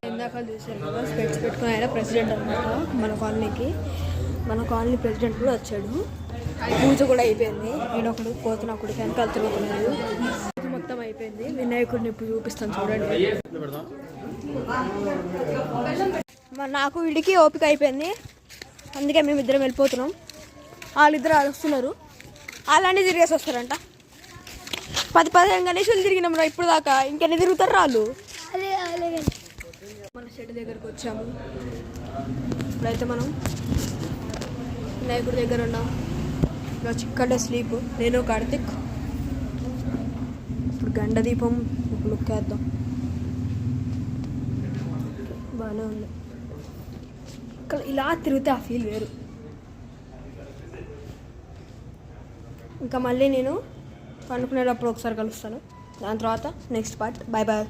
ఇందాక చూసారు కదా, స్పెట్స్ పెట్టుకుని ఆయన ప్రెసిడెంట్ అనమాట మన కాలనీ ప్రెసిడెంట్ కూడా వచ్చాడు. పూజ కూడా అయిపోయింది. నేను ఒకడు పోతున్నప్పుడు వెనకాల తిరుగుతున్నాడు. పూజ మొత్తం అయిపోయింది. వినాయకుడిని ఇప్పుడు చూపిస్తాను చూడండి. నాకు వీడికి ఓపిక అయిపోయింది, అందుకే మేము ఇద్దరం వెళ్ళిపోతున్నాం. వాళ్ళిద్దరు వస్తున్నారు, అలానే తిరిగేసి వస్తారంట. 10-15 గణేషులు తిరిగినాం రా ఇప్పుడు దాకా, ఇంకెన్ని తిరుగుతారు రాళ్ళు. మన షెడ్ దగ్గరకు వచ్చాము. ఇప్పుడైతే మనం వినాయకుడి దగ్గర ఉన్నాం. ఇలా చిక్కడే స్లీప్. నేను కార్తిక్ ఇప్పుడు గండ దీపం లుక్ వేద్దాం. బాగానే ఉంది. ఇలా తిరిగితే ఆ ఫీల్ వేరు. ఇంకా మళ్ళీ నేను పండుకునేటప్పుడు ఒకసారి కలుస్తాను. దాని తర్వాత నెక్స్ట్ పార్ట్. Bye bye.